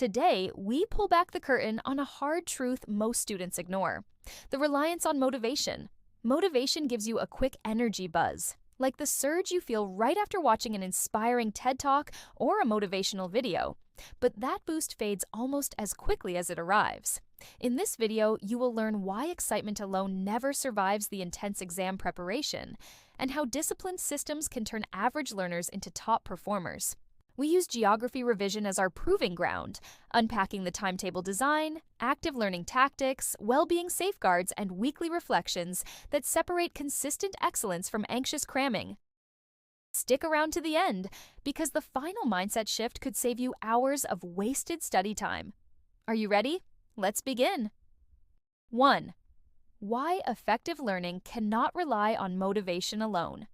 Today, we pull back the curtain on a hard truth most students ignore: the reliance on motivation. Motivation gives you a quick energy buzz, like the surge you feel right after watching an inspiring TED Talk or a motivational video. But that boost fades almost as quickly as it arrives. In this video, you will learn why excitement alone never survives the intense exam preparation, and how disciplined systems can turn average learners into top performers. We use geography revision as our proving ground, unpacking the timetable design, active learning tactics, well-being safeguards, and weekly reflections that separate consistent excellence from anxious cramming. Stick around to the end, because the final mindset shift could save you hours of wasted study time. Are you ready? Let's begin. 1. Why effective learning cannot rely on motivation alone.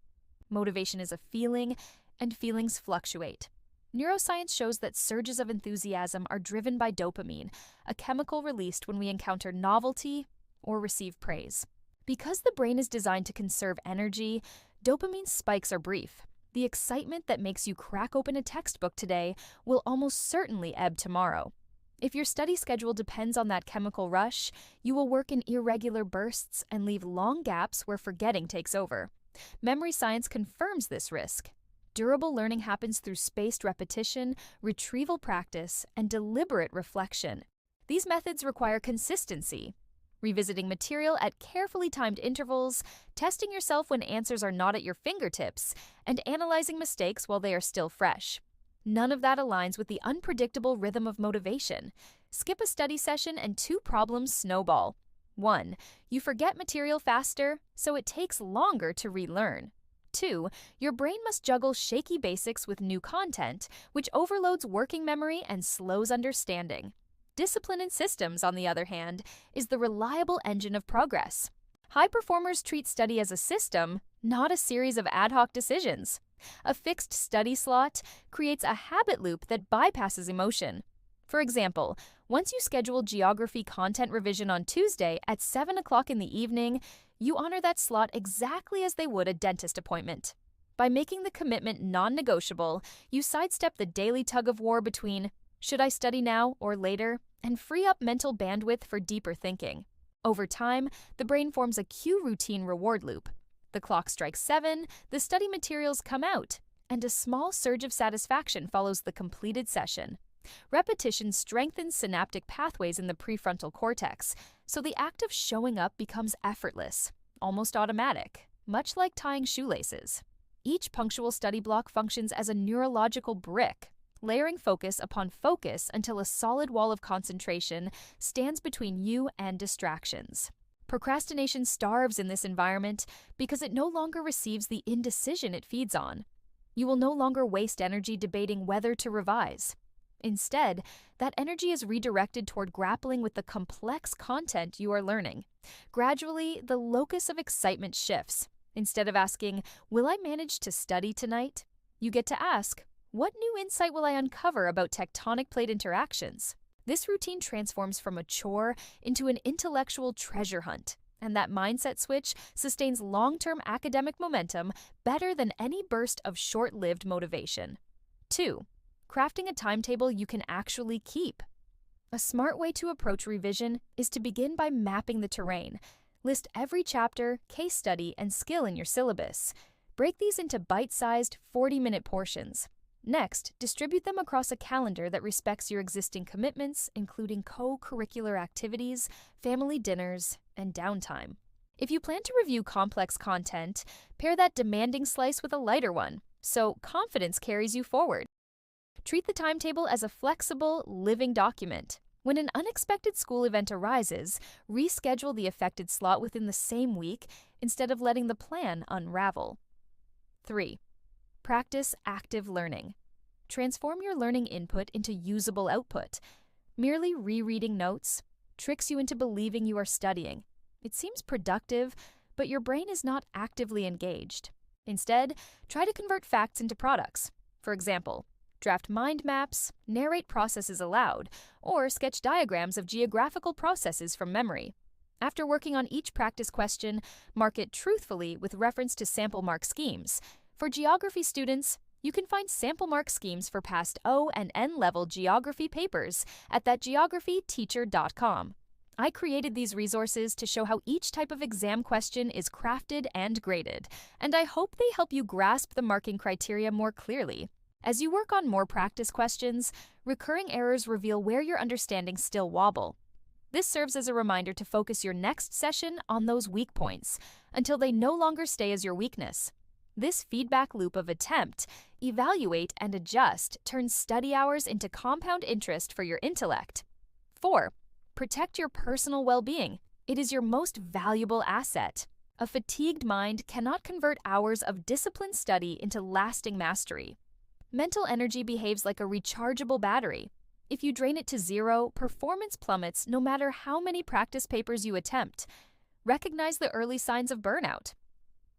Motivation is a feeling, and feelings fluctuate. Neuroscience shows that surges of enthusiasm are driven by dopamine, a chemical released when we encounter novelty or receive praise. Because the brain is designed to conserve energy, dopamine spikes are brief. The excitement that makes you crack open a textbook today will almost certainly ebb tomorrow. If your study schedule depends on that chemical rush, you will work in irregular bursts and leave long gaps where forgetting takes over. Memory science confirms this risk. Durable learning happens through spaced repetition, retrieval practice, and deliberate reflection. These methods require consistency, revisiting material at carefully timed intervals, testing yourself when answers are not at your fingertips, and analyzing mistakes while they are still fresh. None of that aligns with the unpredictable rhythm of motivation. Skip a study session and 2 problems snowball. 1. You forget material faster, so it takes longer to relearn. 2. Your brain must juggle shaky basics with new content, which overloads working memory and slows understanding. Discipline in systems, on the other hand, is the reliable engine of progress. High performers treat study as a system, not a series of ad hoc decisions. A fixed study slot creates a habit loop that bypasses emotion. For example, once you schedule geography content revision on Tuesday at 7 o'clock in the evening, you honor that slot exactly as they would a dentist appointment. By making the commitment non-negotiable, you sidestep the daily tug-of-war between should I study now or later, and free up mental bandwidth for deeper thinking. Over time, the brain forms a cue routine reward loop. The clock strikes 7, the study materials come out, and a small surge of satisfaction follows the completed session. Repetition strengthens synaptic pathways in the prefrontal cortex, so the act of showing up becomes effortless, almost automatic, much like tying shoelaces. Each punctual study block functions as a neurological brick, layering focus upon focus until a solid wall of concentration stands between you and distractions. Procrastination starves in this environment because it no longer receives the indecision it feeds on. You will no longer waste energy debating whether to revise. Instead, that energy is redirected toward grappling with the complex content you are learning. Gradually, the locus of excitement shifts. Instead of asking, "Will I manage to study tonight?" you get to ask, "What new insight will I uncover about tectonic plate interactions?" This routine transforms from a chore into an intellectual treasure hunt, and that mindset switch sustains long-term academic momentum better than any burst of short-lived motivation. 2. Crafting a timetable you can actually keep. A smart way to approach revision is to begin by mapping the terrain. List every chapter, case study, and skill in your syllabus. Break these into bite-sized 40-minute portions. Next, distribute them across a calendar that respects your existing commitments, including co-curricular activities, family dinners, and downtime. If you plan to review complex content, pair that demanding slice with a lighter one, so confidence carries you forward. Treat the timetable as a flexible, living document. When an unexpected school event arises, reschedule the affected slot within the same week instead of letting the plan unravel. 3. Practice active learning. Transform your learning input into usable output. Merely rereading notes tricks you into believing you are studying. It seems productive, but your brain is not actively engaged. Instead, try to convert facts into products. For example, draft mind maps, narrate processes aloud, or sketch diagrams of geographical processes from memory. After working on each practice question, mark it truthfully with reference to sample mark schemes. For geography students, You can find sample mark schemes for past O and N level geography papers at thatgeographyteacher.com. I created these resources to show how each type of exam question is crafted and graded, and I hope they help you grasp the marking criteria more clearly. As you work on more practice questions, recurring errors reveal where your understandings still wobble. This serves as a reminder to focus your next session on those weak points until they no longer stay as your weakness. This feedback loop of attempt, evaluate, and adjust turns study hours into compound interest for your intellect. 4. Protect your personal well-being. It is your most valuable asset. A fatigued mind cannot convert hours of disciplined study into lasting mastery. Mental energy behaves like a rechargeable battery. If you drain it to zero, performance plummets no matter how many practice papers you attempt. Recognize the early signs of burnout.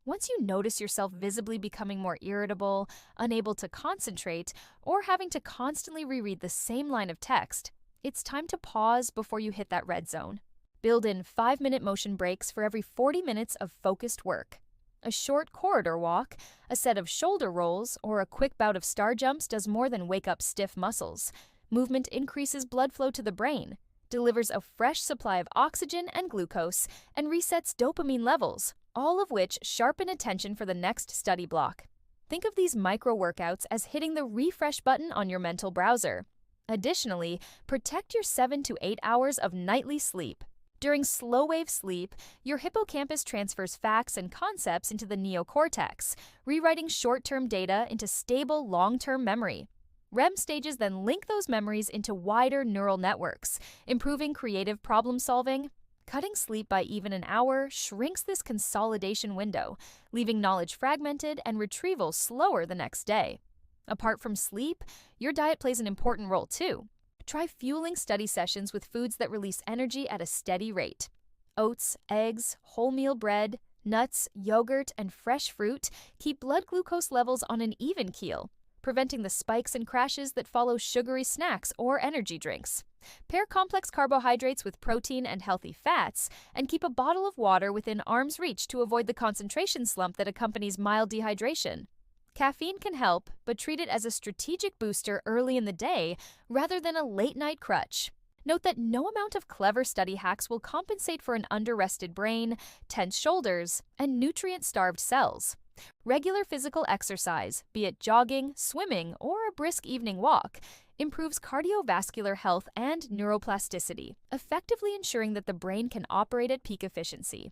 Once you notice yourself visibly becoming more irritable, unable to concentrate, or having to constantly reread the same line of text, it's time to pause before you hit that red zone. Build in 5-minute motion breaks for every 40 minutes of focused work. A short corridor walk, a set of shoulder rolls, or a quick bout of star jumps does more than wake up stiff muscles. Movement increases blood flow to the brain, delivers a fresh supply of oxygen and glucose, and resets dopamine levels, all of which sharpen attention for the next study block. Think of these micro-workouts as hitting the refresh button on your mental browser. Additionally, protect your 7 to 8 hours of nightly sleep. During slow-wave sleep, your hippocampus transfers facts and concepts into the neocortex, rewriting short-term data into stable long-term memory. REM stages then link those memories into wider neural networks, improving creative problem-solving. Cutting sleep by even an hour shrinks this consolidation window, leaving knowledge fragmented and retrieval slower the next day. Apart from sleep, your diet plays an important role too. Try fueling study sessions with foods that release energy at a steady rate. Oats, eggs, wholemeal bread, nuts, yogurt, and fresh fruit keep blood glucose levels on an even keel, preventing the spikes and crashes that follow sugary snacks or energy drinks. Pair complex carbohydrates with protein and healthy fats, and keep a bottle of water within arm's reach to avoid the concentration slump that accompanies mild dehydration. Caffeine can help, but treat it as a strategic booster early in the day rather than a late-night crutch. Note that no amount of clever study hacks will compensate for an under-rested brain, tense shoulders, and nutrient-starved cells. Regular physical exercise, be it jogging, swimming, or a brisk evening walk, improves cardiovascular health and neuroplasticity, effectively ensuring that the brain can operate at peak efficiency.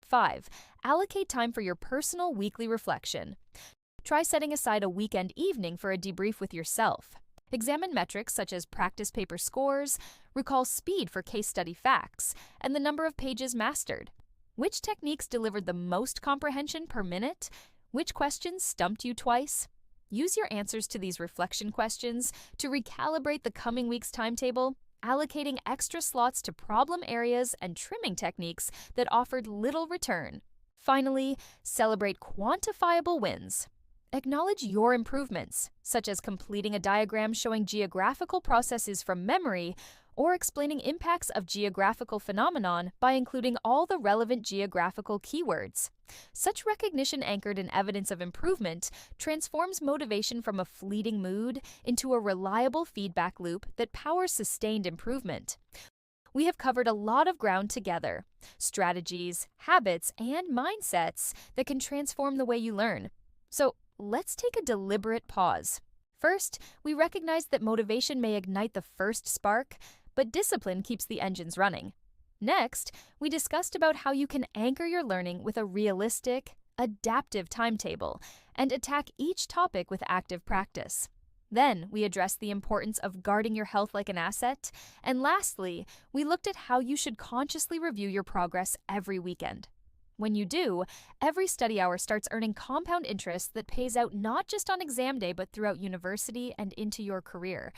5. Allocate time for your personal weekly reflection. Try setting aside a weekend evening for a debrief with yourself. Examine metrics such as practice paper scores, recall speed for case study facts, and the number of pages mastered. Which techniques delivered the most comprehension per minute? Which questions stumped you twice? Use your answers to these reflection questions to recalibrate the coming week's timetable, allocating extra slots to problem areas and trimming techniques that offered little return. Finally, celebrate quantifiable wins. Acknowledge your improvements, such as completing a diagram showing geographical processes from memory or explaining impacts of geographical phenomenon by including all the relevant geographical keywords. Such recognition anchored in evidence of improvement transforms motivation from a fleeting mood into a reliable feedback loop that powers sustained improvement. We have covered a lot of ground together: strategies, habits, and mindsets that can transform the way you learn. So, let's take a deliberate pause. First, we recognize that motivation may ignite the first spark, but discipline keeps the engines running. Next, we discussed about how you can anchor your learning with a realistic, adaptive timetable and attack each topic with active practice. Then, we addressed the importance of guarding your health like an asset. And lastly, we looked at how you should consciously review your progress every weekend. When you do, every study hour starts earning compound interest that pays out not just on exam day but throughout university and into your career.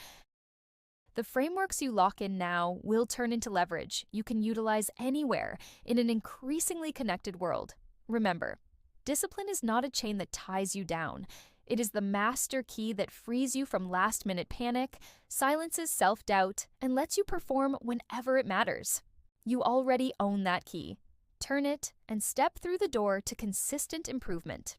The frameworks you lock in now will turn into leverage you can utilize anywhere in an increasingly connected world. Remember, discipline is not a chain that ties you down. It is the master key that frees you from last-minute panic, silences self-doubt, and lets you perform whenever it matters. You already own that key. Turn it and step through the door to consistent improvement.